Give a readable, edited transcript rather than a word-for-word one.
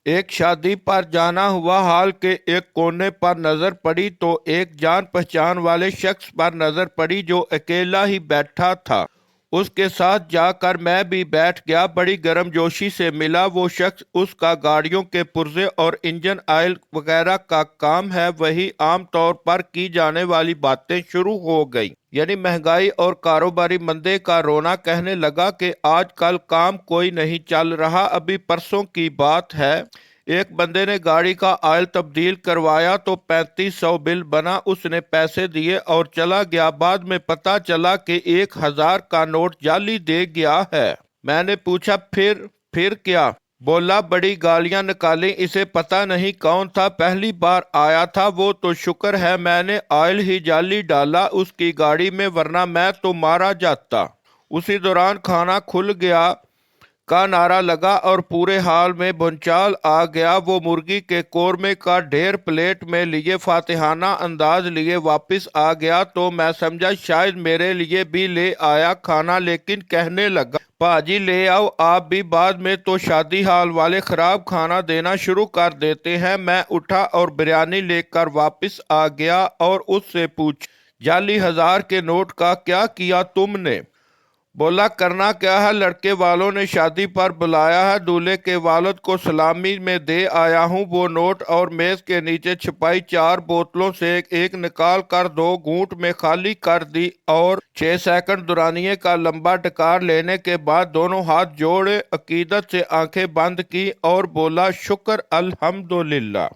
ایک شادی پر جانا ہوا، ہال کے ایک کونے پر نظر پڑی تو ایک جان پہچان والے شخص پر نظر پڑی جو اکیلا ہی بیٹھا تھا۔ اس کے ساتھ جا کر میں بھی بیٹھ گیا۔ بڑی گرم جوشی سے ملا وہ شخص۔ اس کا گاڑیوں کے پرزے اور انجن آئل وغیرہ کا کام ہے۔ وہی عام طور پر کی جانے والی باتیں شروع ہو گئیں، یعنی مہنگائی اور کاروباری مندے کا رونا۔ کہنے لگا کہ آج کل کام کوئی نہیں چل رہا۔ ابھی پرسوں کی بات ہے، ایک بندے نے گاڑی کا آئل تبدیل کروایا تو 3500 بل بنا۔ اس نے پیسے دیے اور چلا گیا۔ بعد میں پتا چلا کہ 1000 کا نوٹ جعلی دے گیا ہے۔ میں نے پوچھا پھر کیا؟ بولا بڑی گالیاں نکالیں، اسے پتا نہیں کون تھا، پہلی بار آیا تھا وہ تو شکر ہے میں نے آئل ہی جعلی ڈالا اس کی گاڑی میں، ورنہ میں تو مارا جاتا۔ اسی دوران کھانا کھل گیا کا نعرہ لگا اور پورے حال میں بھونچال آ گیا۔ وہ مرغی کے قورمے کا ڈھیر پلیٹ میں لیے فاتحانہ انداز لیے واپس آ گیا تو میں سمجھا شاید میرے لیے بھی لے آیا کھانا، لیکن کہنے لگا باجی لے آؤ آپ بھی، بعد میں تو شادی ہال والے خراب کھانا دینا شروع کر دیتے ہیں۔ میں اٹھا اور بریانی لے کر واپس آ گیا اور اس سے پوچھا جعلی 1000 کے نوٹ کا کیا کیا تم نے؟ بولا کرنا کیا ہے، لڑکے والوں نے شادی پر بلایا ہے، دولہے کے والد کو سلامی میں دے آیا ہوں وہ نوٹ، اور میز کے نیچے چھپائی 4 بوتلوں سے ایک نکال کر 2 گھونٹ میں خالی کر دی اور 6 سیکنڈ دورانیے کا لمبا ڈکار لینے کے بعد دونوں ہاتھ جوڑے عقیدت سے آنکھیں بند کی اور بولا شکر الحمدللہ۔